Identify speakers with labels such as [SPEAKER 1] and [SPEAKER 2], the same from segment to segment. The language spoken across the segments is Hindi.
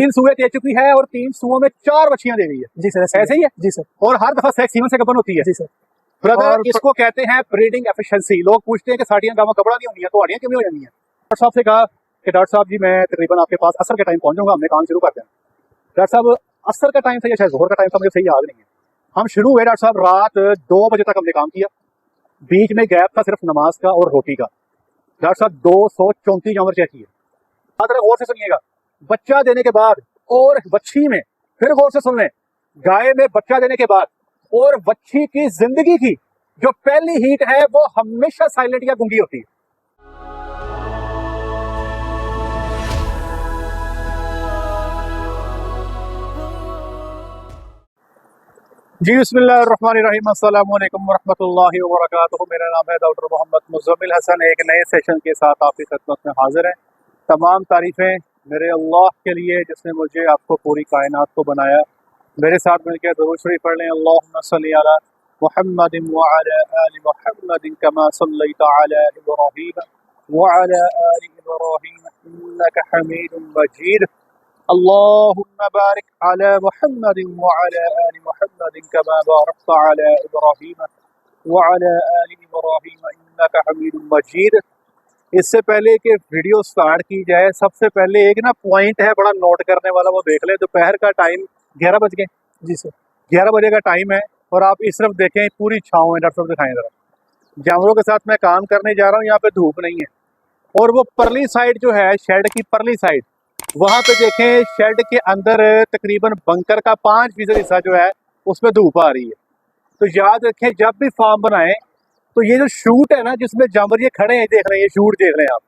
[SPEAKER 1] 3 सुए दे चुकी है और 3 सुओं में 4 बच्चियां दे गई है।
[SPEAKER 2] जी सर,
[SPEAKER 1] ऐसे ही है
[SPEAKER 2] जी सर।
[SPEAKER 1] और हर दफा सेक्स सीमन से गबन होती है।
[SPEAKER 2] जी सर।
[SPEAKER 1] ब्रदर इसको कहते हैं ब्रीडिंग एफिशिएंसी। लोग पूछते हैं कि साड़ियां गाँव कपड़ा नहीं होंगी तो आड़ियां क्यों नहीं हो जाती हैं। डॉक्टर साहब से कहा कि डॉक्टर साहब जी मैं तकरीबन आपके पास असर के टाइम पहुंच जाऊंगा, हमने काम शुरू कर देना। डॉक्टर साहब असर का टाइम था या शायद जोहर का टाइम था, मुझे सही याद नहीं है। हम शुरू हुए डॉक्टर साहब रात 2 बजे तक हमने काम किया, बीच में गैप था सिर्फ नमाज का और रोटी का। डॉक्टर साहब 234 जानवर चेक किए। गौर से सुनिएगा, बच्चा देने के बाद और बच्ची में, फिर गौर से सुन लें, गाय में बच्चा देने के बाद और बच्ची की जिंदगी की जो पहली हीट है वो हमेशा साइलेंट या गूंगी होती है। जी बिस्मिल्लाहिर्रहमानिर्रहीम, अस्सलामु अलैकुम वरहमतुल्लाहि वबरकातुहू। मेरा नाम है डॉक्टर मोहम्मद मुज़म्मिल हसन। एक नए सेशन के साथ आपकी खिदमत में हाजिर है। तमाम तारीफ़ें मेरे अल्लाह के लिए जिसने मुझे आपको पूरी कायनात को बनाया। मेरे साथ मिलकर दुरूद शरीफ पढ़ लें। अल्लाहुम्मा सल्ली अला मुहम्मदिन व अला आलि मुहम्मदिन कमा सल्लैता अला इब्राहीम व अला आलि इब्राहीम इन्नका हमीदुम मजीद। अल्लाहुम्मा बारिक अला मुहम्मदिन व अला आलि मुहम्मदिन कमा बारकता अला इब्राहीम व अला आलि इब्राहीम इन्नका हमीदुम मजीद। इससे पहले कि वीडियो स्टार्ट की जाए, सबसे पहले एक ना पॉइंट है बड़ा नोट करने वाला, वो देख ले। दोपहर का टाइम 11 बज गए।
[SPEAKER 2] जी सर।
[SPEAKER 1] 11 बजे का टाइम है और आप इस तरफ देखें पूरी छाँव है। डॉक्टर साहब दिखाएं जरा। जानवरों के साथ मैं काम करने जा रहा हूँ, यहाँ पे धूप नहीं है। और वो परली साइड जो है, शेड की परली साइड, वहाँ पे देखें शेड के अंदर तकरीबन बंकर का 5% हिस्सा जो है उसमें धूप आ रही है। तो याद रखें जब भी फार्म बनाएं तो ये जो शूट है ना जिसमें जानवर ये खड़े हैं, देख रहे हैं, ये शूट देख रहे हैं आप,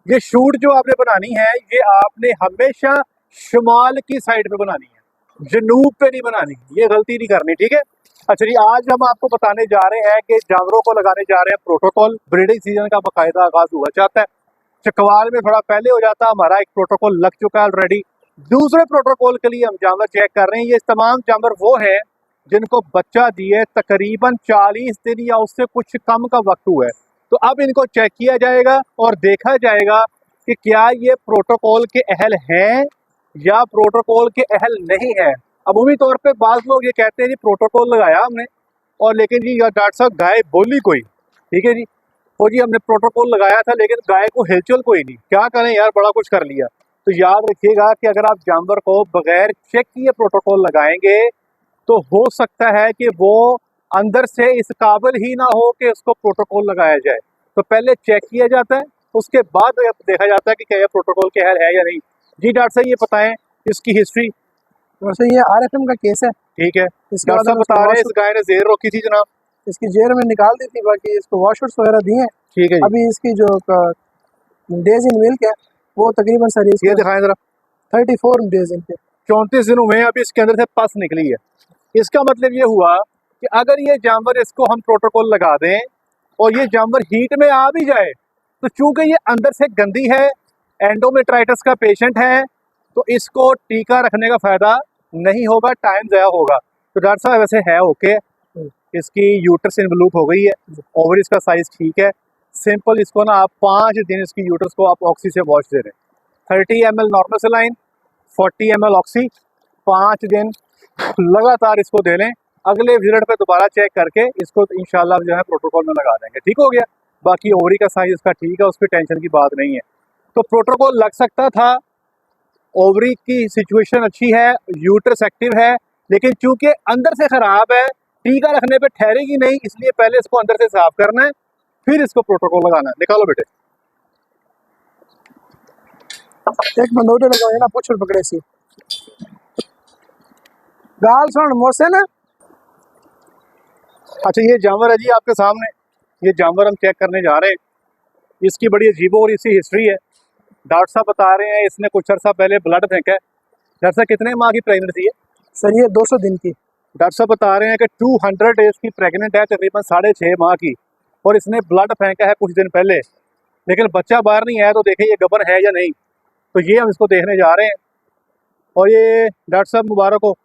[SPEAKER 1] ये शूट जो आपने बनानी है ये आपने हमेशा शुमाल की साइड पे बनानी है, जनूब पे नहीं बनानी। ये गलती नहीं करनी, ठीक है। अच्छा जी, आज हम आपको बताने जा रहे हैं कि जानवरों को लगाने जा रहे हैं प्रोटोकॉल। ब्रीडिंग सीजन का बाकायदा आगाज हुआ चाहता है, चकवाल में थोड़ा पहले हो जाता, हमारा एक प्रोटोकॉल लग चुका है ऑलरेडी। दूसरे प्रोटोकॉल के लिए हम जानवर चेक कर रहे हैं। ये तमाम जानवर वो हैं जिनको बच्चा दिए तकरीबन 40 दिन या उससे कुछ कम का वक्त हुआ है। तो अब इनको चेक किया जाएगा और देखा जाएगा कि क्या ये प्रोटोकॉल के अहल हैं या प्रोटोकॉल के अहल नहीं है। अमूमी तौर पे बाज़ लोग ये कहते हैं जी प्रोटोकॉल लगाया हमने और लेकिन जी या डॉक्टर साहब गाय बोली कोई, ठीक है जी, तो जी हमने प्रोटोकॉल लगाया था लेकिन गाय को हिलचुल कोई नहीं। क्या करें यार, बड़ा कुछ कर लिया। तो याद रखिएगा कि अगर आप जानवर को बगैर चेक किए प्रोटोकॉल लगाएंगे तो हो सकता है कि वो अंदर से इस काबिल ही ना हो कि उसको प्रोटोकॉल लगाया जाए। तो पहले चेक किया जाता है, उसके बाद देखा जाता है कि क्या यह प्रोटोकॉल के अहल है या नहीं। जी डॉक्टर साहब ये बताएं इसकी हिस्ट्री।
[SPEAKER 2] वैसे ये RFM का केस है,
[SPEAKER 1] ठीक है,
[SPEAKER 2] इसके
[SPEAKER 1] डॉक्टर साहब बता रहे हैं इस गाय ने जेर रोकी थी जनाब,
[SPEAKER 2] इसकी जेर में निकाल दी थी, बाकी इसको वॉशर्स वगैरह दिए हैं।
[SPEAKER 1] ठीक है।
[SPEAKER 2] अभी इसकी जो डेज इन मिल्क है वो तकरीबन सर
[SPEAKER 1] ये दिखाएं जरा,
[SPEAKER 2] 34 डेज इन पे
[SPEAKER 1] 34 दिन हुए, अभी इसके अंदर से पस निकली है। इसका मतलब ये हुआ कि अगर ये जानवर इसको हम प्रोटोकॉल लगा दें और ये जानवर हीट में आ भी जाए तो चूंकि ये अंदर से गंदी है, एंडोमेट्राइटिस का पेशेंट है, तो इसको टीका रखने का फायदा नहीं होगा, टाइम ज़ाया होगा। तो डॉक्टर साहब वैसे है ओके, इसकी यूट्रस इन्वलूप हो गई है, ओवरीज का साइज ठीक है। सिंपल इसको ना आप 5 दिन इसकी यूट्रस को आप ऑक्सी से वॉश दे रहे हैं। 30 ml normal saline, 40 ml oxy, 5 दिन लगातार इसको दे लें। अगले विजिट पे दोबारा चेक करके इसको इंशाल्लाह जो है प्रोटोकॉल में लगा देंगे, ठीक हो गया। बाकी ओवरी का साइज इसका ठीक है, उसकी टेंशन की बात नहीं है। तो प्रोटोकॉल लग सकता था, ओवरी की सिचुएशन अच्छी है, यूट्रस एक्टिव है, लेकिन चूंकि अंदर से खराब है, टीका रखने पे ठहरेगी नहीं, इसलिए पहले इसको अंदर से साफ करना है, फिर इसको प्रोटोकॉल लगाना है। निकालो बेटे।
[SPEAKER 2] एक मंदोटे लगाए ना पुछड़ पकड़े सी गाल सुन मोसे ना।
[SPEAKER 1] अच्छा ये जानवर है जी आपके सामने, ये जानवर हम चेक करने जा रहे हैं। इसकी बड़ी अजीबो और इसी हिस्ट्री है। डॉक्टर साहब बता रहे हैं इसने कुछ अर्सा पहले ब्लड फेंका है। डॉक्टर साहब कितने माह की प्रेगनेंसी है?
[SPEAKER 2] सर ये 200 दिन की।
[SPEAKER 1] डॉक्टर साहब बता रहे हैं कि 200 डेज की प्रेग्नेंट है, तकरीबन 6.5 माह की, और इसने ब्लड फेंका है कुछ दिन पहले, लेकिन बच्चा बाहर नहीं आया। तो देखें ये गबन है या नहीं, तो ये हम इसको देखने जा रहे हैं। और ये डॉक्टर साहब मुबारक हो,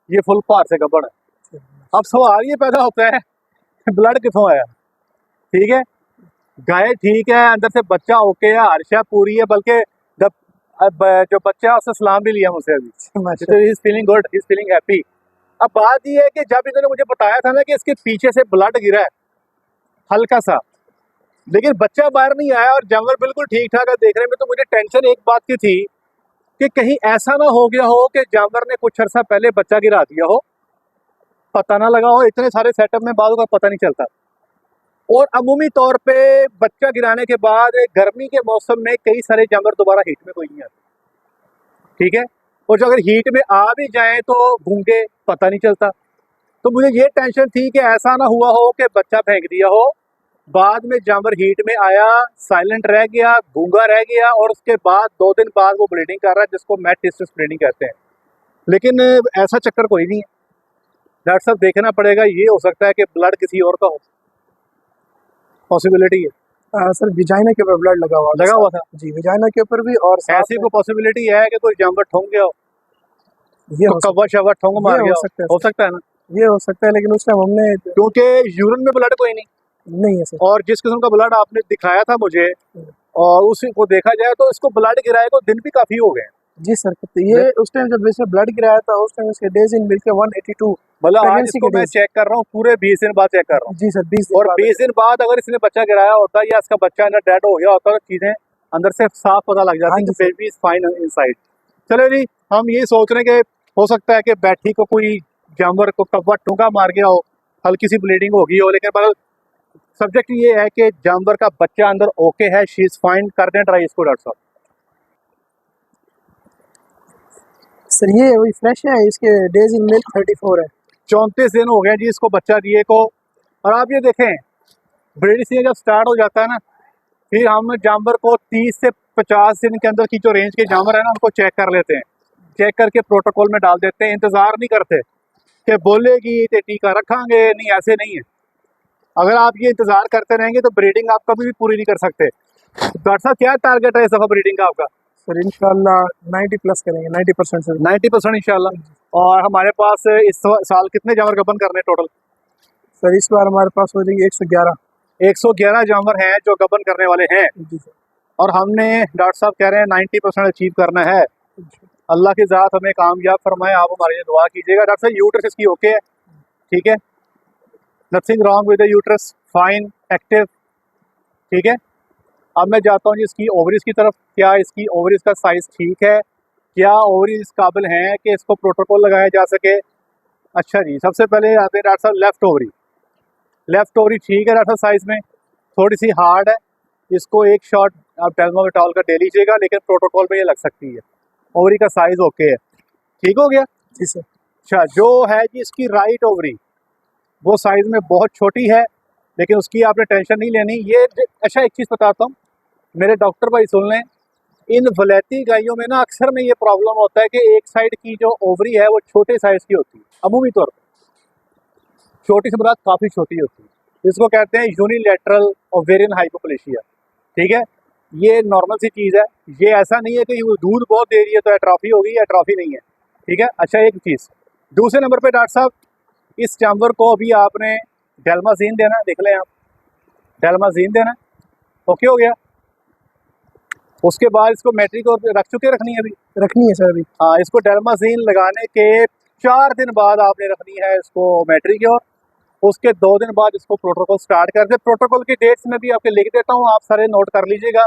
[SPEAKER 1] ये फुल पार से गबन है। अब सवाल ये पैदा होता है ब्लड कितों आया? ठीक है, गाय ठीक है, अंदर से बच्चा ओके है, हर्षा पूरी है, बल्कि जब अब जो बच्चा है उसने सलाम भी लिया मुझसे अभी, तो
[SPEAKER 2] माशाल्लाह।
[SPEAKER 1] He is feeling good, he is feeling happy. अब बात ये है कि जब इन्होंने मुझे बताया था ना कि इसके पीछे से ब्लड गिरा है हल्का सा, लेकिन बच्चा बाहर नहीं आया और जानवर बिल्कुल ठीक ठाक है देखने में, तो मुझे टेंशन एक बात की थी कि कहीं ऐसा ना हो गया हो कि जानवर ने कुछ अर्सा पहले बच्चा गिरा दिया हो, पता ना लगा हो। इतने सारे सेटअप में बालों का पता नहीं चलता। और अमूमी तौर पे बच्चा गिराने के बाद गर्मी के मौसम में कई सारे जानवर दोबारा हीट में कोई नहीं आते, ठीक है। और जो अगर हीट में आ भी जाए तो घूंगे, पता नहीं चलता। तो मुझे ये टेंशन थी कि ऐसा ना हुआ हो कि बच्चा फेंक दिया हो, बाद में जानवर हीट में आया, साइलेंट रह गया, गूंगा रह गया, और उसके बाद 2 दिन बाद वो ब्लीडिंग कर रहा है, जिसको मैट टिस्टिस ब्लीडिंग कहते हैं। लेकिन ऐसा चक्कर कोई नहीं है। डॉक्टर साहब देखना पड़ेगा, ये हो सकता है कि ब्लड किसी और का हो, पॉसिबिलिटी है।
[SPEAKER 2] सर विजाइना के ऊपर ब्लड लगा हुआ
[SPEAKER 1] था
[SPEAKER 2] जी, विजाइना के ऊपर भी, और साथ
[SPEAKER 1] ऐसी
[SPEAKER 2] में
[SPEAKER 1] कोई पॉसिबिलिटी है कि कोई जानवर ठोंक गया हो,
[SPEAKER 2] ये
[SPEAKER 1] तो
[SPEAKER 2] हो
[SPEAKER 1] कव्वा शवा ठोंक मार
[SPEAKER 2] ये
[SPEAKER 1] गया
[SPEAKER 2] हो सकता है
[SPEAKER 1] हो
[SPEAKER 2] सर।
[SPEAKER 1] सकता है ना,
[SPEAKER 2] ये हो सकता है, लेकिन उस टाइम हमने
[SPEAKER 1] क्योंकि यूरिन में ब्लड कोई
[SPEAKER 2] नहीं है सर।
[SPEAKER 1] और जिस किस्म का ब्लड आपने दिखाया था मुझे, और उसी को देखा जाए तो इसको ब्लड गिराए को दिन भी काफी हो गए।
[SPEAKER 2] जी सर, तो ये उस टाइम जब वैसे ब्लड गिराया था, उस टाइम इसके डेज इन मिल्क 182,
[SPEAKER 1] मतलब आज
[SPEAKER 2] प्रेगनेंसी
[SPEAKER 1] इसको
[SPEAKER 2] के
[SPEAKER 1] मैं
[SPEAKER 2] days।
[SPEAKER 1] चेक कर रहा हूँ, पूरे 20 दिन बाद चेक कर रहा हूँ।
[SPEAKER 2] जी सर, 20
[SPEAKER 1] और 20 दिन बाद अगर इसने बच्चा गिराया होता या इसका बच्चा अंदर डेड हो गया होता तो चीजें अंदर से साफ पता लग जाती कि बेबी इज फाइन इनसाइड। चलो जी, हम ये सोच रहे हैं कि हो सकता है कि बैठी को कोई जानवर को कब्बा ठुंगा मार गया हो, हल्की सी ब्लीडिंग हो गई हो, लेकिन सब्जेक्ट ये है कि जानवर का बच्चा अंदर ओके है, शी इज फाइन। कर दें ट्राई इसको डॉक्टर साहब।
[SPEAKER 2] सर ये वही फ्रेश है, इसके डेज इन मिल्क 34 है।
[SPEAKER 1] 34 दिन हो गए जी इसको बच्चा दिए को। और आप ये देखें, ब्रीडिंग सीजन जब स्टार्ट हो जाता है ना, फिर हम जानवर को 30 से 50 दिन के अंदर की जो रेंज के जानवर है ना, उनको चेक कर लेते हैं, चेक करके प्रोटोकॉल में डाल देते हैं। इंतजार नहीं करते कि बोलेगी तो टीका रखांगे, नहीं, ऐसे नहीं है। अगर आप ये इंतजार करते रहेंगे तो ब्रीडिंग आप कभी भी पूरी नहीं कर सकते। डॉक्टर साहब क्या टारगेट है इस दफा ब्रीडिंग का आपका?
[SPEAKER 2] सर इंशाल्लाह 90 प्लस करेंगे, 90% से
[SPEAKER 1] 90% इंशाल्लाह। और हमारे पास इस साल कितने जानवर गबन करने टोटल?
[SPEAKER 2] सर इस बार हमारे पास हो जाएगी
[SPEAKER 1] 111 जानवर हैं जो गबन करने वाले हैं।
[SPEAKER 2] जी सर।
[SPEAKER 1] और हमने डॉक्टर साहब कह रहे हैं 90% अचीव करना है। अल्लाह की ज़ात हमें कामयाब फरमाए, आप हमारे लिए दुआ कीजिएगा। डॉक्टर साहब यूट्रस इसकी ओके है, ठीक है, nothing wrong with the uterus, fine, active, ठीक है। अब मैं जाता हूँ जी इसकी ओवरीज की तरफ। क्या इसकी ओवरीज का साइज ठीक है? क्या ओवरीज इस काबिल हैं कि इसको प्रोटोकॉल लगाया जा सके? अच्छा जी, सबसे पहले आते हैं डॉक्टर साहब लेफ्ट ओवरी। लेफ्ट ओवरी ठीक है डॉक्टर साहब, साइज में थोड़ी सी हार्ड है, इसको एक शॉट आप टेल्मोमेटाल का दे लीजिएगा, लेकिन प्रोटोकॉल में ये लग सकती है। ओवरी का साइज ओके है, ठीक हो गया
[SPEAKER 2] जी सर।
[SPEAKER 1] अच्छा, जो है जी इसकी राइट ओवरी, वो साइज में बहुत छोटी है, लेकिन उसकी आपने टेंशन नहीं लेनी। ये अच्छा, एक चीज़ बताता हूँ, मेरे डॉक्टर भाई सुन लें, इन वलैती गायों में ना अक्सर में ये प्रॉब्लम होता है कि एक साइड की जो ओवरी है वो छोटे साइज की होती है। अमूमी तौर पर छोटी से मुराद काफ़ी छोटी होती है, इसको कहते हैं यूनिलैटरल ओवेरियन हाइपोप्लेशिया, ठीक है। ये नॉर्मल सी चीज़ है, ये ऐसा नहीं है कि वो दूध बहुत दे रही है तो एट्रॉफी होगी, एट्रॉफी नहीं है, ठीक है। अच्छा, एक चीज़ दूसरे नंबर पे डॉक्टर साहब, इस जानवर को अभी आपने डेल्माजीन देना है, देख लें आप, डेल्माजीन देना, ओके हो गया। उसके बाद इसको मैट्रिक और रख चुके, रखनी है अभी?
[SPEAKER 2] रखनी है सर अभी।
[SPEAKER 1] हाँ, इसको डेल्माजीन लगाने के 4 दिन बाद आपने रखनी है इसको मैट्रिक, और उसके 2 दिन बाद इसको प्रोटोकॉल स्टार्ट कर दे। प्रोटोकॉल की डेट्स में भी आपके लिख देता हूँ, आप सारे नोट कर लीजिएगा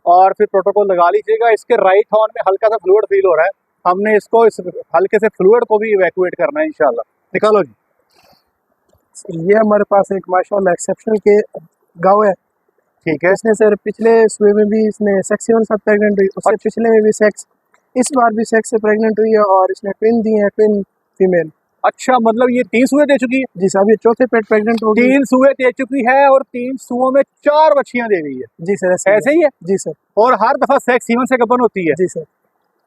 [SPEAKER 1] और फिर प्रोटोकॉल लगा लीजिएगा। इसके राइट हॉर्न में हल्का सा फ्लूइड फील हो रहा है, हमने इसको इस हल्के से फ्लूइड को भी इवैक्यूएट करना है इंशाल्लाह। निकालो जी।
[SPEAKER 2] ये हमारे पास एक माशाल्लाह एक्सेप्शनल के गाँव है,
[SPEAKER 1] ठीक है।
[SPEAKER 2] इसने सर पिछले सुबह में भी इसने सेक्स के साथ प्रेग्नेंट हुई, उससे पिछले में भी सेक्स, इस बार भी सेक्स से प्रेग्नेंट हुई है, और इसने ट्विन दी है, ट्विन फीमेल।
[SPEAKER 1] अच्छा, मतलब ये 3 सुए दे चुकी है?
[SPEAKER 2] जी साहब, ये चौथे पेट प्रेग्नेंट होगी।
[SPEAKER 1] 3 सुए दे चुकी है और 3 सुओं में 4 बच्चियां दे गई है।
[SPEAKER 2] जी सर,
[SPEAKER 1] ऐसे ही है?
[SPEAKER 2] जी सर।
[SPEAKER 1] और हर दफा सेक्स सीमन से गबन होती है?
[SPEAKER 2] जी सर।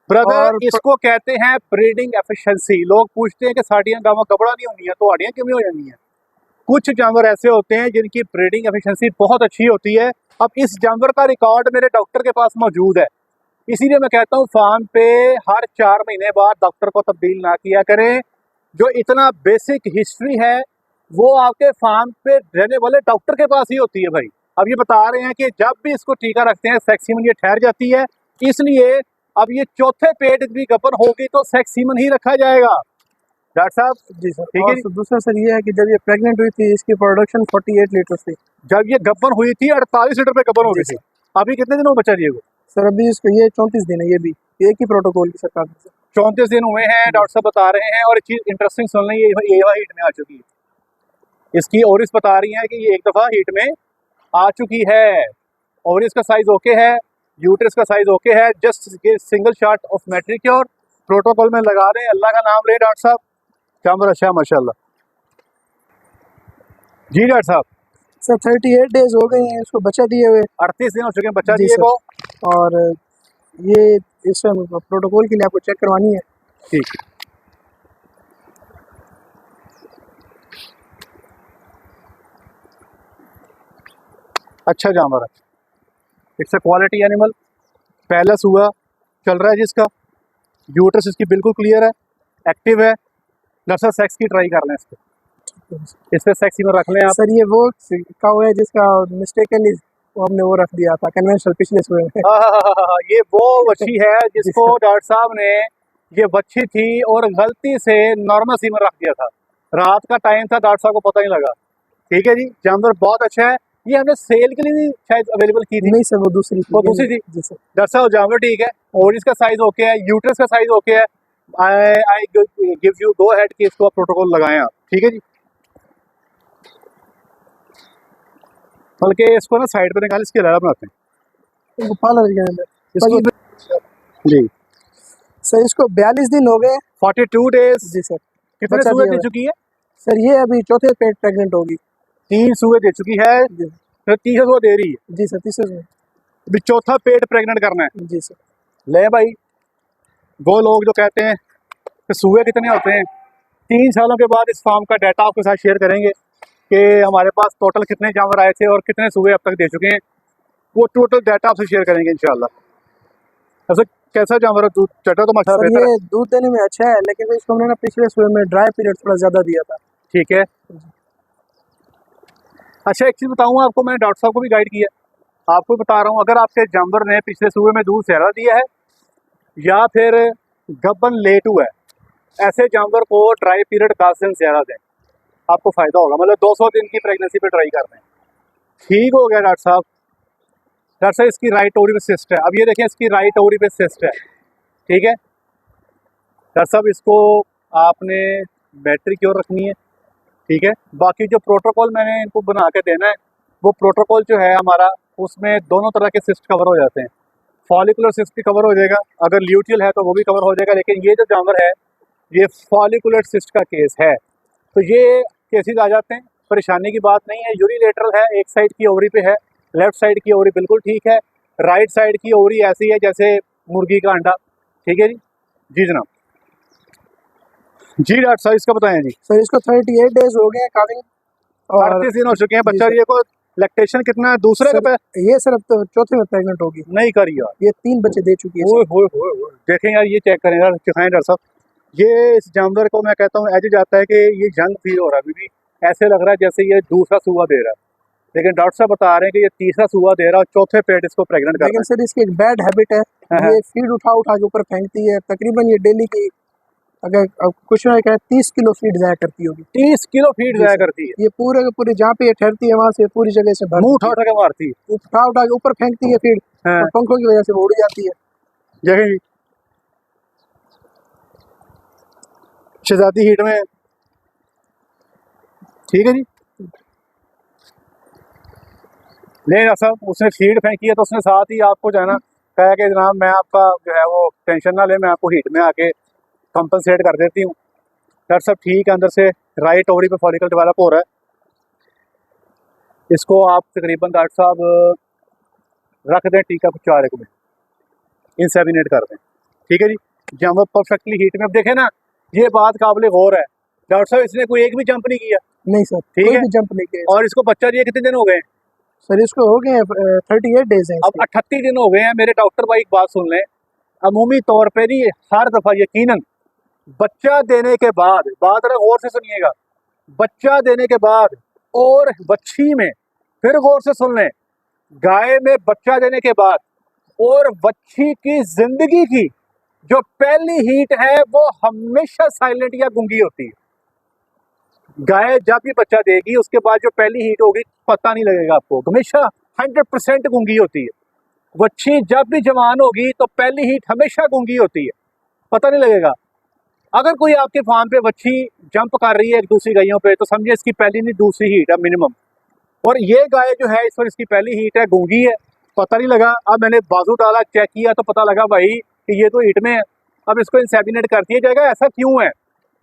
[SPEAKER 1] ब्रदर,
[SPEAKER 2] और
[SPEAKER 1] इसको कहते हैं ब्रीडिंग एफिशिएंसी। लोग पूछते हैं कि साड़ियां गांव गबड़ा नहीं होनी है तो आड़ियां क्यों नहीं हो जानी है? कुछ जानवर ऐसे होते हैं जिनकी ब्रीडिंग एफिशिएंसी बहुत अच्छी होती है। अब इस जानवर का रिकॉर्ड मेरे डॉक्टर के पास मौजूद है, इसीलिए मैं कहता हूँ फार्म पे हर 4 महीने बाद डॉक्टर को तब्दील ना किया करें। जो इतना बेसिक हिस्ट्री है वो आपके फार्म पे रहने वाले डॉक्टर के पास ही होती है भाई। अब ये बता रहे हैं कि जब भी इसको टीका रखते हैं सेक्सीमन ये ठहर जाती है, इसलिए अब ये चौथे पेट भी गपन होगी तो सेक्स सीमन ही रखा जाएगा डॉक्टर साहब।
[SPEAKER 2] जी सर।
[SPEAKER 1] ठीक है
[SPEAKER 2] और
[SPEAKER 1] जी।
[SPEAKER 2] दूसरा सर ये है कि जब ये प्रेग्नेंट हुई थी इसकी प्रोडक्शन 48 लीटर थी।
[SPEAKER 1] जब ये गपन हुई थी 48 लीटर पे गपन हो
[SPEAKER 2] जी
[SPEAKER 1] गई थी। अभी कितने दिनों में बच्चा दिए?
[SPEAKER 2] सर अभी इसको ये 34 दिन है, ये भी एक ही प्रोटोकॉल की सरकार से।
[SPEAKER 1] 34 दिन हुए हैं डॉक्टर साहब बता रहे हैं। और एक चीज इंटरेस्टिंग सुन लें, ये हीट में आ चुकी है इसकी। ओरिस बता रही है कि ये एक दफा हीट में आ चुकी है। ओरिस का साइज ओके है, यूट्रस का साइज ओके है। जस्ट सिंगल शॉट ऑफ मैट्रिक्योर प्रोटोकॉल में लगा रहे हैं। अल्लाह का नाम ले डॉक्टर साहब, कैमरा अच्छा माशाल्लाह। जी डॉक्टर साहब,
[SPEAKER 2] सर 38 डेज हो गए हैं इसको बच्चा दिए हुए।
[SPEAKER 1] 38 दिन हो चुके हैं बच्चा
[SPEAKER 2] जी
[SPEAKER 1] दिए
[SPEAKER 2] सर।
[SPEAKER 1] को।
[SPEAKER 2] और ये इस प्रोटोकॉल के लिए आपको चेक करवानी है।
[SPEAKER 1] ठीक, अच्छा जानवर है, it's a quality animal. Palace हुआ चल रहा है जिसका, यूट्रस इसकी बिल्कुल क्लियर है, एक्टिव है। नर्सर सेक्स की ट्राई कर लें इसको, इस पे सेक्सी में रख लें आप।
[SPEAKER 2] सर ये वो काऊ है जिसका मिस्टेकली वो हमने वो रख दिया था कन्वेंशनल पिछले सुबह में।
[SPEAKER 1] ये वो बच्ची है जिसको डॉक्टर साहब ने, ये बच्ची थी और गलती से नॉर्मल सी में रख दिया था। रात का टाइम था, डॉक्टर साहब को पता नहीं लगा। ठीक है जी, जानवर बहुत अच्छा है। ये हमने सेल के लिए भी शायद अवेलेबल की थी।
[SPEAKER 2] नहीं सर वो दूसरी
[SPEAKER 1] वो दूसरी थी।
[SPEAKER 2] जी सर।
[SPEAKER 1] डॉक्टर साहब जानवर ठीक है, और इसका साइज ओके है, यूट्रस का साइज ओके है। I give you go ahead कि इसको आप प्रोटोकॉल लगाएं आप। ठीक है जी, बल्कि इसको ना साइड पे निकाल, इसके अलावा बनाते हैं
[SPEAKER 2] इनको पार्लर के अंदर
[SPEAKER 1] इसकी। जी
[SPEAKER 2] सर इसको 42 दिन हो गए।
[SPEAKER 1] 42 डेज।
[SPEAKER 2] जी सर।
[SPEAKER 1] कितने
[SPEAKER 2] बच्चा
[SPEAKER 1] सूए
[SPEAKER 2] दिया
[SPEAKER 1] दे
[SPEAKER 2] हुआ है।
[SPEAKER 1] चुकी है?
[SPEAKER 2] सर ये अभी चौथे पेट प्रेग्नेंट होगी।
[SPEAKER 1] 3 सूए दे चुकी है,
[SPEAKER 2] जी
[SPEAKER 1] फिर तीसरा सूआ दे रही है।
[SPEAKER 2] जी सर तीसरे में।
[SPEAKER 1] अभी चौथा पेट प्रेग्नेंट करना है।
[SPEAKER 2] जी सर।
[SPEAKER 1] ले भाई, वो लोग जो कहते हैं कि सूए कितने होते हैं, 3 सालों के बाद इस फार्म का डाटा आपके साथ शेयर करेंगे कि हमारे पास टोटल कितने जानवर आए थे और कितने सूए अब तक दे चुके हैं। वो टोटल डाटा आपसे शेयर करेंगे इंशाल्लाह। ऐसा कैसा जानवर है? दूध चटा तो माशा
[SPEAKER 2] सर
[SPEAKER 1] बेहतर है।
[SPEAKER 2] ये दूध देने में अच्छा है, लेकिन इसको हमने ना पिछले सुबह में ड्राई पीरियड थोड़ा ज्यादा दिया था।
[SPEAKER 1] ठीक है। अच्छा एक चीज़ बताऊँ आपको, मैंने डॉक्टर साहब को भी गाइड किया, आपको बता रहा हूँ। अगर आपके जानवर ने पिछले सूबे में दूध ज़्यादा दिया है या फिर गबन लेट हुआ है, ऐसे जानवर को ड्राई पीरियड 10 दिन ज़्यादा दें, आपको फ़ायदा होगा। मतलब 200 दिन की प्रेगनेंसी पे ट्राई कर दें। ठीक हो गया डॉक्टर साहब। डॉक्टर साहब इसकी राइट ओवरी पे सिस्ट है। अब ये देखें, इसकी राइट ओवरी पे सिस्ट है। ठीक है डॉक्टर साहब, इसको आपने बैटरी क्यों रखनी है? ठीक है, बाकी जो प्रोटोकॉल मैंने इनको बना के देना है, वो प्रोटोकॉल जो है हमारा, उसमें दोनों तरह के सिस्ट कवर हो जाते हैं। फॉलिकुलर सिस्ट भी कवर हो जाएगा, अगर ल्यूटियल है तो वो भी कवर हो जाएगा। लेकिन ये जो जानवर है, ये फॉलिकुलर सिस्ट का केस है, तो ये केसेस आ जाते हैं। परेशानी की बात नहीं है। यूरिलेटरल है, एक साइड की ओवरी पे है, लेफ्ट साइड की ओवरी बिल्कुल ठीक है, राइट साइड की ओवरी ऐसी है जैसे मुर्गी का अंडा। ठीक है जी। जी जनाब। जी डॉक्टर साहब, इसका बताएं जी।
[SPEAKER 2] सर इसको 38 डेज हो गए हैं काविंग, और
[SPEAKER 1] 38 दिन हो चुके हैं
[SPEAKER 2] जी
[SPEAKER 1] बच्चा
[SPEAKER 2] सर।
[SPEAKER 1] ये को। लैक्टेशन कितना है दूसरे
[SPEAKER 2] सर
[SPEAKER 1] का?
[SPEAKER 2] ये सर अब तो चौथे में प्रेग्नेंट होगी।
[SPEAKER 1] नहीं करी यार,
[SPEAKER 2] ये 3 बच्चे दे चुकी है
[SPEAKER 1] ओए
[SPEAKER 2] सर।
[SPEAKER 1] होए होए होए। देखें यार, ये चेक करें यार, दिखाएं डॉक्टर साहब। ये इस जानवर को मैं कहता हूँ ऐसे जाता है कि ये जंग फील हो रहा है अभी भी। ऐसे लग रहा है जैसे ये दूसरा सूआ दे रहा है, लेकिन डॉक्टर साहब बता रहे हैं कि ये तीसरा सूआ दे रहा है और चौथे पेट इसको प्रेग्नेंट कर
[SPEAKER 2] लेकिन
[SPEAKER 1] रहा
[SPEAKER 2] सर इसकी एक बैड हैबिट है,
[SPEAKER 1] हाँ।
[SPEAKER 2] ये फीड उठा उठा के ऊपर फेंकती है। तकरीबन ये डेली की अगर कुछ ना कहे 30 किलो फीड जाया करती होगी।
[SPEAKER 1] 30 किलो फीड
[SPEAKER 2] जी
[SPEAKER 1] जाया
[SPEAKER 2] सर।
[SPEAKER 1] करती है।
[SPEAKER 2] ये पूरे के पूरे जहाँ पे ये ठहरती है वहाँ से पूरी जगह से भर
[SPEAKER 1] मुंह
[SPEAKER 2] देती
[SPEAKER 1] उठा उठा के मारती है।
[SPEAKER 2] है। उठा के ऊपर फेंकती है फीड,
[SPEAKER 1] हाँ।
[SPEAKER 2] और पंखों की वजह से वो उड़ जाती है।
[SPEAKER 1] देखें जी, शहजादी हीट में। ठीक है जी। नहीं डॉक्टर साहब, उसने फीड फेंकी है तो उसने साथ ही आपको जो है ना कहा कि जनाब मैं आपका जो है वो टेंशन ना ले, मैं आपको हीट में आके कंपनसेट कर देती हूँ। डॉक्टर साहब ठीक है, अंदर से राइट ओवरी पे फॉलिकल डेवलप हो रहा है। इसको आप तकरीबन डॉक्टर साहब रख दें टीका को 4 एक में, इंसेमिनेट कर दें। ठीक है जी। जानवर परफेक्टली हीट में। अब देखें ना, ये बात काबिल गौर है डॉक्टर साहब, इसने कोई एक भी जंप नहीं किया।
[SPEAKER 2] नहीं सर,
[SPEAKER 1] ठीक
[SPEAKER 2] कोई
[SPEAKER 1] है।
[SPEAKER 2] भी जंप नहीं किया।
[SPEAKER 1] और इसको बच्चा दिए कितने दिन हो गए?
[SPEAKER 2] सर इसको हो गए 38 डेज हैं
[SPEAKER 1] अब
[SPEAKER 2] इसके।
[SPEAKER 1] 38 दिन हो गए हैं। मेरे डॉक्टर भाई एक बात सुन लें, अमूमी तौर पे नहीं, हर दफा यकीनन बच्चा देने के बाद, बात अगर गौर से सुनिएगा, बच्चा देने के बाद और बच्ची में, फिर गौर से सुन लें, गाय में बच्चा देने के बाद और बच्ची की जिंदगी की जो पहली हीट है वो हमेशा साइलेंट या गूंगी होती है। गाय जब भी बच्चा देगी उसके बाद जो पहली हीट होगी पता नहीं लगेगा आपको, हमेशा 100% गूंगी होती है। बच्ची जब भी जवान होगी तो पहली हीट हमेशा गूंगी होती है, पता नहीं लगेगा। अगर कोई आपके फार्म पे बच्ची जंप कर रही है एक दूसरी गायों पे तो समझिए इसकी पहली नहीं दूसरी हीट है मिनिमम। और ये गाय जो है इस पर इसकी पहली हीट है, गूंगी है, पता नहीं लगा। अब मैंने बाजू डाला, चेक किया तो पता लगा भाई कि ये तो हीट में है। अब इसको इंसेमिनेट कर दिया जाएगा, ऐसा क्यों है?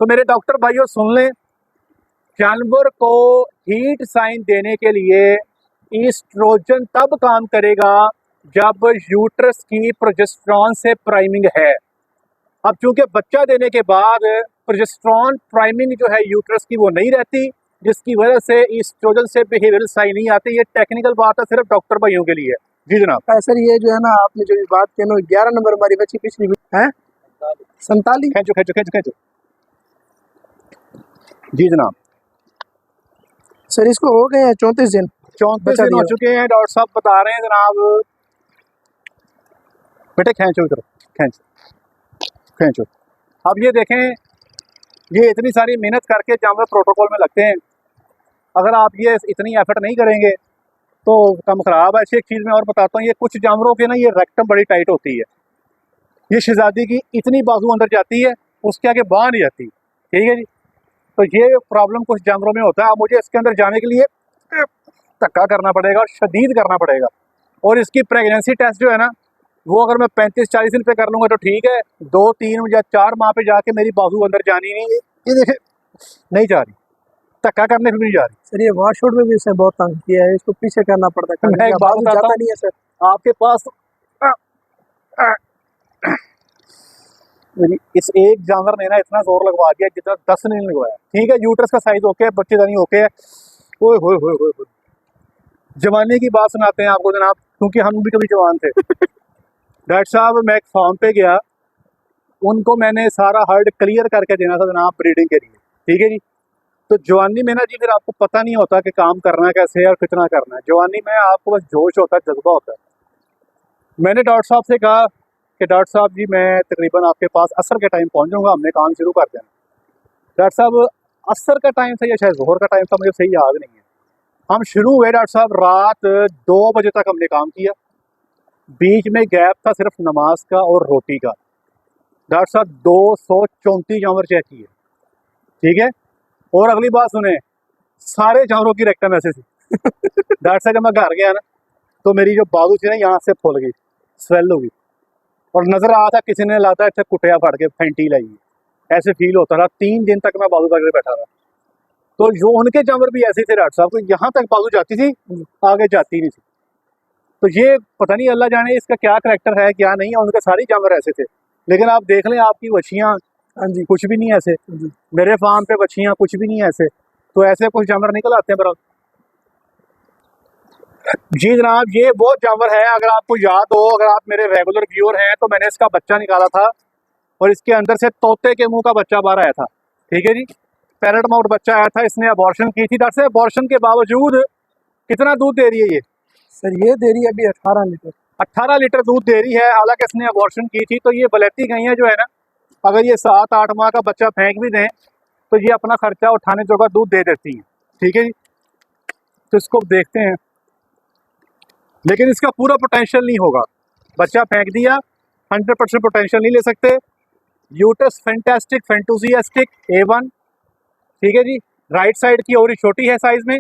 [SPEAKER 1] तो मेरे डॉक्टर भाइयों सुन लें, जानवर को हीट साइन देने के लिए ईस्ट्रोजन तब काम करेगा जब यूट्रस की प्रोजेस्टेरॉन से प्राइमिंग है। अब चूंकि बच्चा देने के बाद प्रोजेस्टेरॉन प्राइमिंग जो है यूट्रस की वो नहीं रहती, जिसकी वजह से ईस्ट्रोजन से बिहेवियरल साइन नहीं आती। ये टेक्निकल बात है, सिर्फ डॉक्टर भाइयों के लिए। जी जनाब।
[SPEAKER 2] सर ये जो है ना आपने जो बात की ना 11 नंबर हमारी बच्ची पिछली है 47।
[SPEAKER 1] खींचो खींचो खींचो खींचो। जी जनाब।
[SPEAKER 2] सर इसको हो गए हैं 34 दिन।
[SPEAKER 1] 34 दिन हो चुके हैं, डॉक्टर साहब बता रहे हैं जनाब। बेटे खींचो इधर, खींचो खींचो। अब ये देखें, ये इतनी सारी मेहनत करके जानवर प्रोटोकॉल में लगते हैं, अगर आप ये इतनी एफर्ट नहीं करेंगे तो काम खराब है। एक चीज़ मैं और बताता हूँ, ये कुछ जानवरों के ना ये रेक्टम बड़ी टाइट होती है। ये शहजादी की इतनी बाजू अंदर जाती है, उसके आगे बाहर नहीं जाती, ठीक है जी। तो ये प्रॉब्लम कुछ जानवरों में होता है। अब मुझे इसके अंदर जाने के लिए धक्का करना पड़ेगा और शदीद करना पड़ेगा। और इसकी प्रेगनेंसी टेस्ट जो है ना, वो अगर मैं 35-40 दिन पे कर लूँगा तो ठीक है, 2-3 या 4 माह पे जाके मेरी बाजू अंदर जानी नहीं, ये देखे नहीं जा रही, धक्का करने पे भी नहीं जा रही।
[SPEAKER 2] सर ये वॉशआउट में भी इसने बहुत तंग किया है, इसको पीछे करना पड़ता है।
[SPEAKER 1] मैं एक बात बताता
[SPEAKER 2] जाता
[SPEAKER 1] हूँ,
[SPEAKER 2] नहीं है सर
[SPEAKER 1] आपके पास इस एक जानवर ने ना इतना जोर लगवा दिया जितना 10 ने नहीं लगवाया। ठीक है, यूट्रस का साइज ओके है, बच्चेदानी ओके है। ओए होए होए होए होए। जवानी की बात सुनाते हैं आपको जनाब, क्योंकि हम भी कभी जवान थे। डॉक्टर साहब, मैं एक फार्म पे गया, उनको मैंने सारा हर्ड क्लियर करके देना था जनाब ब्रीडिंग के लिए, ठीक है जी। तो जवानी में ना जी फिर आपको पता नहीं होता कि काम करना कैसे है और कितना करना है। जवानी में आपको बस जोश होता है, जज्बा होता है। मैंने डॉक्टर साहब से कहा कि डॉक्टर साहब जी मैं तकरीबन आपके पास असर के टाइम पहुंच जाऊंगा, हमने काम शुरू कर देना। डॉक्टर साहब असर का टाइम था या शायद जोहर का टाइम था, मुझे सही याद नहीं है। हम शुरू हुए डॉक्टर साहब, रात 2 बजे तक हमने काम किया, बीच में गैप था सिर्फ नमाज का और रोटी का। डॉक्टर साहब 234 जानवर चेक किए, ठीक है। और अगली बात सुने, सारे जानवरों की रेक्टम ऐसे थी। डॉक्टर साहब जब मैं घर गया ना तो मेरी जो बाजू थी ना यहाँ से फूल गई, स्वेल हो गई, और नजर आ था किसी ने लाता है कुटिया फाड़ के फेंटी लाई, ऐसे फील होता था। 3 दिन तक मैं बाजू पकड़ के बैठा था। तो जो उनके जानवर भी ऐसे थे डॉक्टर साहब, तो यहाँ तक बाजू जाती थी, आगे जाती नहीं थी। तो ये पता नहीं अल्लाह जाने इसका क्या करैक्टर है क्या नहीं है, उनके सारे जानवर ऐसे थे। लेकिन आप देख लें आपकी बच्चियाँ, हाँ जी, कुछ भी नहीं ऐसे। मेरे फार्म पे बच्चियाँ कुछ भी नहीं ऐसे। तो ऐसे कुछ जानवर निकल आते हैं बराबर। जी जनाब, ये वो जानवर है, अगर आपको याद हो, अगर आप मेरे रेगुलर व्यूअर हैं, तो मैंने इसका बच्चा निकाला था और इसके अंदर से तोते के मुंह का बच्चा बाहर आया था, ठीक है जी। पैरेट माउथ बच्चा आया था, इसने अबॉर्शन की थी। डॉक्टर साहब अबॉर्शन के बावजूद कितना दूध दे रही है ये?
[SPEAKER 2] सर ये दे रही है अभी 18 लीटर।
[SPEAKER 1] 18 लीटर दूध दे रही है, हालांकि इसने अबॉर्शन की थी। तो ये बलैती गैया जो है ना, अगर ये 7-8 माह का बच्चा फेंक भी दें तो ये अपना खर्चा उठाने जोगा दूध दे देती है, ठीक है जी। तो इसको देखते हैं, लेकिन इसका पूरा पोटेंशियल नहीं होगा। बच्चा फेंक दिया, 100% पोटेंशियल नहीं ले सकते। यूट्रस फैंटास्टिक, फैंटूसियास्टिक, A1, ठीक है जी। राइट साइड की ओवरी छोटी है साइज में,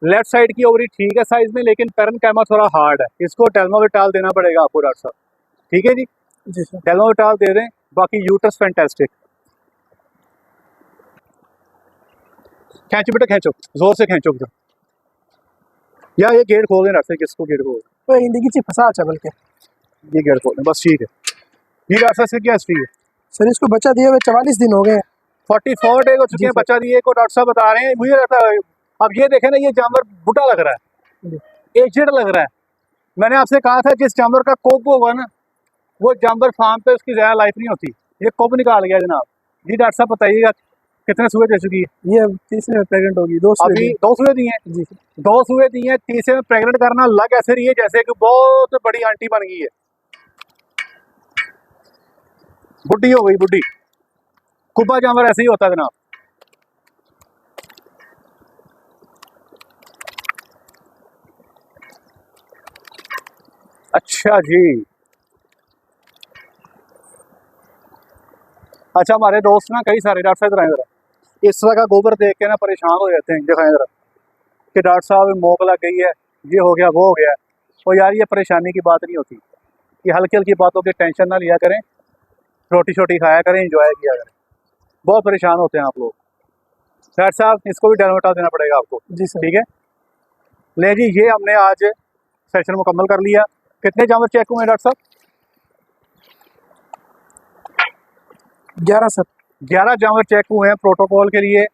[SPEAKER 1] लेफ्ट साइड की ओवरी ठीक है साइज में, लेकिन पैरेन्काइमा थोड़ा हार्ड है। इसको डेल्मोविटाल देना पड़ेगा आपको डॉक्टर साहब, ठीक है जी।
[SPEAKER 2] जी सर,
[SPEAKER 1] डेल्मोविटाल दे दें। बाकी यूट्रस फैंटास्टिक। खींचो बेटा खींचो, जोर से खींचो बेटा। या ये गेट खोल दें डॉक्टर साहब, किसको गेट खोल?
[SPEAKER 2] तो हिंदी की फंसा चल के
[SPEAKER 1] ये गेट खोल दें बस, ठीक है। ये डॉक्टर साहब से क्या हिस्ट्री है?
[SPEAKER 2] सर इसको बच्चा दिए हुए 44 दिन हो गए।
[SPEAKER 1] 44 डेज हो चुके हैं बच्चा दिए को, डॉक्टर साहब बता रहे हैं। मुझे लगता है अब ये देखें ना, ये जानवर बुढ़ा लग रहा है, एजेड लग रहा है। मैंने आपसे कहा था जिस जानवर का कोब होगा ना, वो जानवर फार्म पे उसकी ज़्यादा लाइफ नहीं होती। ये कोब निकाल गया जनाब। जी डॉक्टर साहब बताइएगा कितने सूए दे चुकी है?
[SPEAKER 2] ये तीसरे में प्रेग्नेंट होगी। 2
[SPEAKER 1] अभी 2 सूए दिए हैं
[SPEAKER 2] जी,
[SPEAKER 1] 2 सूए दिए हैं। तीसरे में प्रेग्नेंट करना लग ऐसे रही है जैसे कि बहुत बड़ी आंटी बन गई है। बुड्ढी हो गई बुड्ढी। कुब्बा जानवर ऐसे ही होता है जनाब। अच्छा जी, अच्छा हमारे दोस्त ना कई सारे डॉक्टर साहब इधर आए जरा, इस तरह का गोबर देख के ना परेशान हो जाते हैं। दिखाएं जरा कि डॉक्टर साहब मोक लग गई है, ये हो गया वो हो गया। तो यार ये परेशानी की बात नहीं होती, ये हल्की हल्की बातों की टेंशन ना लिया करें, रोटी छोटी खाया करें, इंजॉय किया करें। बहुत परेशान होते हैं आप लोग। डॉक्टर साहब इसको भी डरमटा देना पड़ेगा आपको।
[SPEAKER 2] जी सर।
[SPEAKER 1] ठीक है, ले जी ये हमने आज सेशन मुकम्मल कर लिया। कितने जानवर चेक हुए हैं डॉक्टर साहब?
[SPEAKER 2] 11 सर।
[SPEAKER 1] 11 जानवर चेक हुए हैं प्रोटोकॉल के लिए।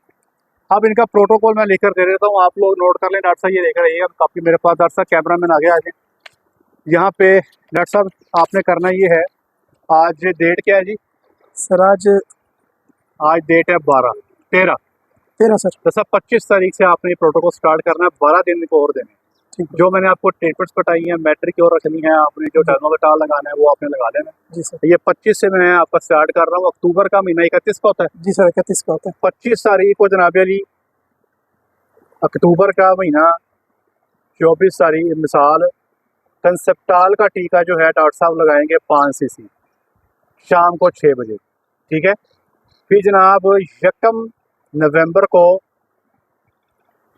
[SPEAKER 1] अब इनका प्रोटोकॉल मैं लेकर दे देता हूँ, आप लोग नोट कर लें। डॉक्टर साहब ये लेकर आइए काफ़ी मेरे पास। डॉक्टर साहब कैमरा मैन आगे आ जाए। यहाँ पे डॉक्टर साहब आपने करना ये है, आज डेट क्या है जी?
[SPEAKER 2] सर आज
[SPEAKER 1] डेट है 13
[SPEAKER 2] सर।
[SPEAKER 1] तो सब 25 तारीख से आपने ये प्रोटोकॉल स्टार्ट करना है। 12 दिन को और देने।
[SPEAKER 2] ठीक
[SPEAKER 1] जो मैंने आपको ट्रीटमेंट्स बताई हैं, मैट्रिक की और रखनी है आपने, जो टर्मोमेटाल लगाना है वो आपने लगा लेना।
[SPEAKER 2] जी सर।
[SPEAKER 1] ये 25 से मैं आपका स्टार्ट कर रहा हूँ। अक्टूबर का महीना 31 का होता है।
[SPEAKER 2] जी सर 31 का होता है।
[SPEAKER 1] 25 तारीख को जनाब अली अक्टूबर का महीना, 24 तारीख मिसाल कंसेप्टाल का टीका जो है डॉक्टर साहब लगाएंगे 5 सीसी शाम को 6 बजे। ठीक है, फिर जनाब 1 नवंबर को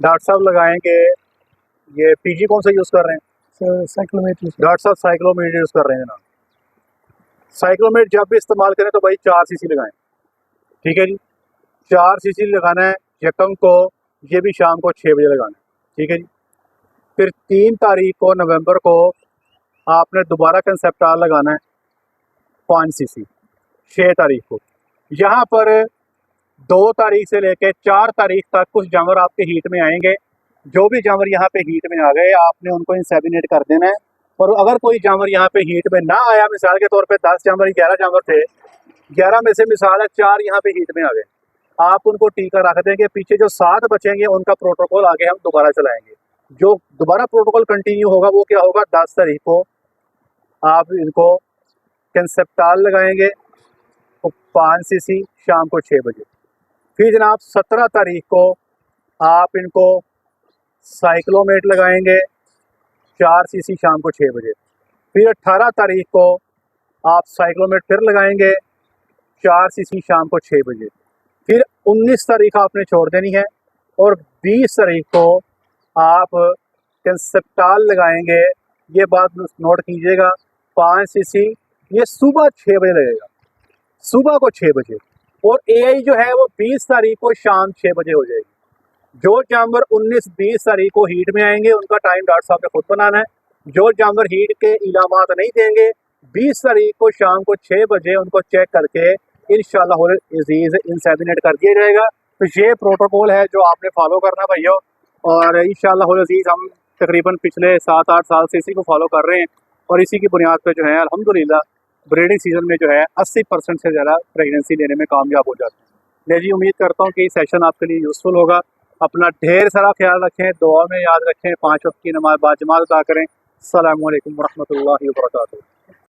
[SPEAKER 1] डॉक्टर साहब लगाएंगे, ये पीजी कौन सा यूज़ कर रहे हैं?
[SPEAKER 2] Sir cyclamate.
[SPEAKER 1] डॉक्टर साहब साइक्लोमेट यूज़ कर रहे हैं जनाब। साइक्लोमेट जब भी इस्तेमाल करें तो भाई 4 सीसी लगाएं। ठीक है जी, 4 सीसी लगाना है 1 को, ये भी शाम को 6 बजे लगाना है। ठीक है जी, फिर 3 तारीख को नवंबर को आपने दोबारा कंसेप्टाल लगाना है 5 सीसी 6 तारीख को। यहाँ पर 2 तारीख से लेकर 4 तारीख तक कुछ जानवर आपके हीट में आएंगे। जो भी जानवर यहाँ पे हीट में आ गए आपने उनको इंसेमिनेट कर देना है। और अगर कोई जानवर यहाँ पे हीट में ना आया, मिसाल के तौर पे 10 जानवर 11 जानवर थे, 11 में से मिसाल है 4 यहाँ पे हीट में आ गए, आप उनको टीका रख देंगे। पीछे जो 7 बचेंगे उनका प्रोटोकॉल आगे हम दोबारा चलाएंगे। जो दोबारा प्रोटोकॉल कंटिन्यू होगा वो क्या होगा, 10 तारीख को आप इनको कंसेप्टाल लगाएंगे तो 5 सीसी शाम को 6 बजे। फिर जनाब 17 तारीख को आप इनको साइक्लोमेट लगाएंगे 4 सीसी शाम को 6 बजे। फिर 18 तारीख को आप साइक्लोमेट फिर लगाएंगे 4 सीसी शाम को 6 बजे। फिर 19 तारीख आपने छोड़ देनी है और 20 तारीख को आप कंसेप्टाल लगाएंगे। ये बात नोट कीजिएगा, 5 सीसी ये सुबह 6 बजे लगेगा, सुबह को 6 बजे। और एआई जो है वो 20 तारीख को शाम 6 बजे हो जाएगी। जो जानवर 19-20 तारीख को हीट में आएंगे उनका टाइम डॉक्टर साहब ने खुद बनाना है। जो जानवर हीट के इलामात नहीं देंगे 20 तारीख को शाम को 6 बजे उनको चेक करके इंशाल्लाह अज़ीज़ इंसेमिनेट कर दिया जाएगा। तो ये प्रोटोकॉल है जो आपने फॉलो करना भैया, और इंशाल्लाह अज़ीज़ हम तकरीबन पिछले 7-8 साल से इसी को फॉलो कर रहे हैं और इसी की बुनियाद पर जो है अल्हम्दुलिल्लाह ब्रीडिंग सीजन में जो है 80% से ज़्यादा प्रेगनेंसी लेने में कामयाब हो जाते हैं। ले जी, उम्मीद करता हूँ कि सेशन आपके लिए यूज़फुल होगा। अपना ढेर सारा ख्याल रखें, दुआ में याद रखें, 5 वक्त की नमाज़ बाजमात अदा करें। अस्सलामु अलैकुम वरहमतुल्लाहि वबरकातुहू।